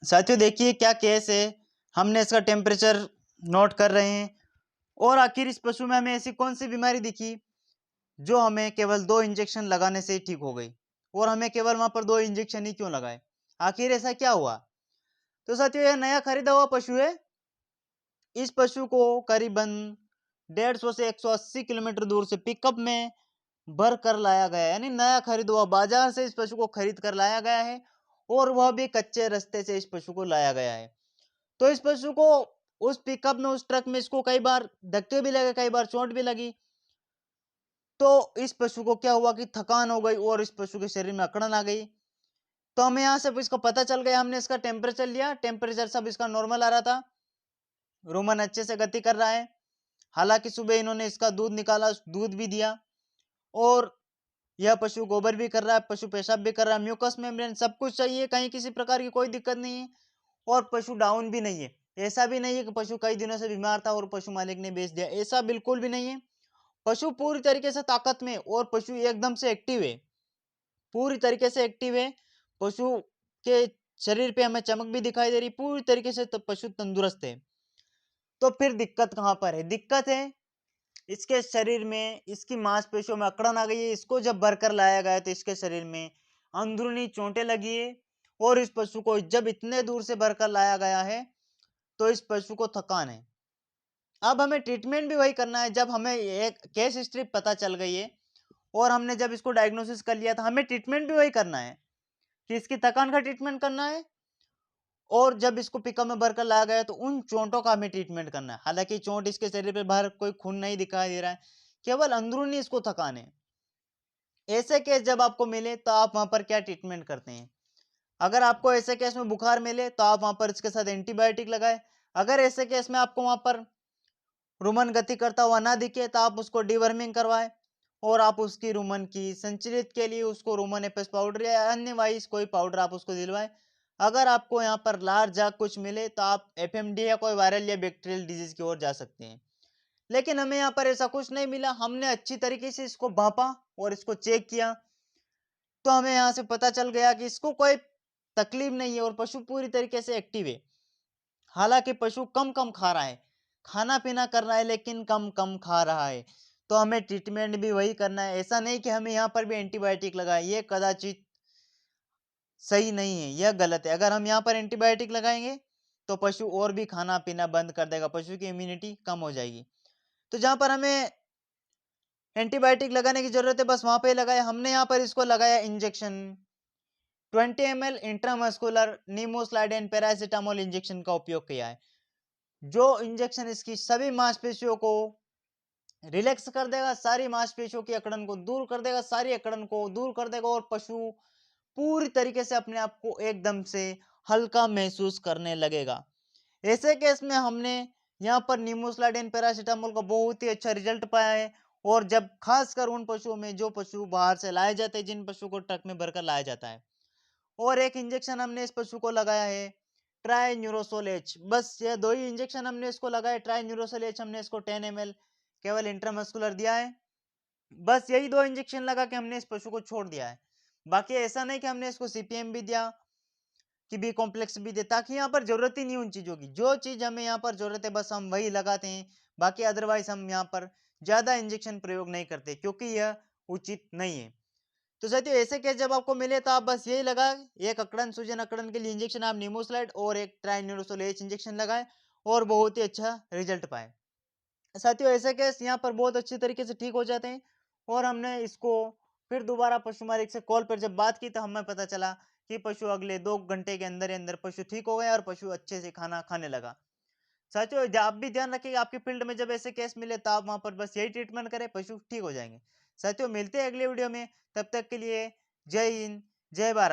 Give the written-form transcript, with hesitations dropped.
साथियों देखिए क्या केस है, हमने इसका टेम्परेचर नोट कर रहे हैं और आखिर इस पशु में हमें ऐसी कौन सी बीमारी दिखी जो हमें केवल 2 इंजेक्शन लगाने से ही ठीक हो गई और हमें केवल वहां पर 2 इंजेक्शन ही क्यों लगाए, आखिर ऐसा क्या हुआ। तो साथियों यह नया खरीदा हुआ पशु है। इस पशु को करीबन 150 से 180 किलोमीटर दूर से पिकअप में भर कर लाया गया है, यानी नया खरीदा हुआ बाजार से इस पशु को खरीद कर लाया गया है और वह भी कच्चे रास्ते से इस पशु को लाया गया है। तो इस पशु को उस पिकअप में, उस ट्रक में इसको कई बार धक्के भी लगे, कई बार चोट भी लगी। तो इस पशु को क्या हुआ कि थकान हो गई और इस पशु के शरीर में अकड़न आ गई। तो हमें यहाँ से इसको पता चल गया, हमने इसका टेम्परेचर लिया, टेम्परेचर सब इसका नॉर्मल आ रहा था, रोमन अच्छे से गति कर रहा है। हालांकि सुबह इन्होंने इसका दूध निकाला, दूध भी दिया और यह पशु गोबर भी कर रहा है, पशु पेशाब भी कर रहा है, म्यूकस मेम्ब्रेन सब कुछ सही है, कहीं किसी प्रकार की कोई दिक्कत नहीं है और पशु डाउन भी नहीं है। ऐसा भी नहीं है कि पशु कई दिनों से बीमार था और पशु मालिक ने बेच दिया, ऐसा बिल्कुल भी नहीं है। पशु पूरी तरीके से ताकत में और पशु एकदम से एक्टिव है, पूरी तरीके से एक्टिव है। पशु के शरीर पे हमें चमक भी दिखाई दे रही, पूरी तरीके से पशु तंदुरुस्त है। तो फिर दिक्कत कहां पर है? दिक्कत है इसके शरीर में, इसकी मांसपेशियों में अकड़न आ गई है। इसको जब भरकर लाया गया तो इसके शरीर में अंदरूनी चोटें लगी है और इस पशु को जब इतने दूर से भरकर लाया गया है तो इस पशु को थकान है। अब हमें ट्रीटमेंट भी वही करना है। जब हमें एक केस हिस्ट्री पता चल गई है और हमने जब इसको डायग्नोसिस कर लिया था, हमें ट्रीटमेंट भी वही करना है कि इसकी थकान का ट्रीटमेंट करना है और जब इसको पिकअप में भरकर लाया गया तो उन चोटों का हमें ट्रीटमेंट करना है। हालांकि चोट इसके शरीर पर बाहर कोई खून नहीं दिखाई दे रहा है, केवल अंदरूनी इसको थकान है। ऐसे केस जब आपको मिले तो आप वहां पर क्या ट्रीटमेंट करते हैं? अगर आपको ऐसे केस में बुखार मिले तो आप वहां पर इसके साथ एंटीबायोटिक लगाए। अगर ऐसे केस में आपको वहां पर रुमन गति करता हुआ ना दिखे तो आप उसको डिवर्मिंग करवाए और आप उसकी रुमन की संचरित के लिए उसको रुमन एपेस पाउडर या अन्य वाइज कोई पाउडर आप उसको दिलवाए। अगर आपको यहाँ पर लार जाग कुछ मिले तो आप एफएमडी या कोई वायरल या बैक्टीरियल डिजीज की ओर जा सकते हैं। लेकिन हमें यहाँ पर ऐसा कुछ नहीं मिला। हमने अच्छी तरीके से इसको भापा और इसको चेक किया तो हमें यहाँ से पता चल गया कि इसको कोई तकलीफ नहीं है और पशु पूरी तरीके से एक्टिव है। हालांकि पशु कम कम खा रहा है, खाना पीना कर रहा है लेकिन कम कम खा रहा है। तो हमें ट्रीटमेंट भी वही करना है। ऐसा नहीं कि हमें यहाँ पर भी एंटीबायोटिक लगाए, ये कदाचित सही नहीं है, यह गलत है। अगर हम यहाँ पर एंटीबायोटिक लगाएंगे तो पशु और भी खाना पीना बंद कर देगा, पशु की इम्यूनिटी कम हो जाएगी। तो जहां पर हमें एंटीबायोटिक लगाने की जरूरत है बस वहां पे लगाया। हमने यहाँ पर इसको लगाया injection 20 ml intramuscular nimesulide paracetamol injection का उपयोग किया है, जो इंजेक्शन इसकी सभी मांसपेशियों को रिलैक्स कर देगा, सारी मांसपेशियों की अकड़न को दूर कर देगा, सारी अकड़न को दूर कर देगा और पशु पूरी तरीके से अपने आप को एकदम से हल्का महसूस करने लगेगा। ऐसे केस में हमने यहाँ पर निमोस्लाइडिन पैरासिटामोल का बहुत ही अच्छा रिजल्ट पाया है। और जब खासकर उन पशुओं में जो पशु बाहर से लाए जाते हैं, जिन पशु को ट्रक में भरकर लाया जाता है। और एक इंजेक्शन हमने इस पशु को लगाया है ट्राई न्यूरोसोल एच, बस ये 2 ही इंजेक्शन हमने इसको लगाया। ट्राई न्यूरोसोल एच हमने इसको 10 ml केवल इंट्रामस्कुलर दिया है। बस यही 2 इंजेक्शन लगा के हमने इस पशु को छोड़ दिया है। बाकी ऐसा नहीं कि हमने इसको सीपीएम भी दिया कि बी कॉम्प्लेक्स भी दे, ताकि यहाँ पर जरूरत ही नहीं उन चीजों की। जो चीज हमें यहाँ पर जरूरत है बस हम वही लगाते हैं। बाकी अदरवाइज हम यहाँ पर ज्यादा इंजेक्शन प्रयोग नहीं करते क्योंकि यह उचित नहीं है। तो साथियों ऐसे केस जब आपको मिले तो आप बस यही लगा, एक अकड़न सूजन अकड़न के लिए इंजेक्शन आप निमोस्लाइड और एक ट्राइन्यूरोसोल एच इंजेक्शन लगाए और बहुत ही अच्छा रिजल्ट पाए। साथियों ऐसे केस यहाँ पर बहुत अच्छी तरीके से ठीक हो जाते हैं। और हमने इसको फिर दोबारा पशु मालिक से कॉल पर जब बात की तो हमें पता चला कि पशु अगले 2 घंटे के अंदर ही अंदर पशु ठीक हो गया और पशु अच्छे से खाना खाने लगा। साथियों आप भी ध्यान रखिए, आपकी फील्ड में जब ऐसे केस मिले तो आप वहां पर बस यही ट्रीटमेंट करें, पशु ठीक हो जाएंगे। साथियों मिलते हैं अगले वीडियो में, तब तक के लिए जय हिंद, जय भारत।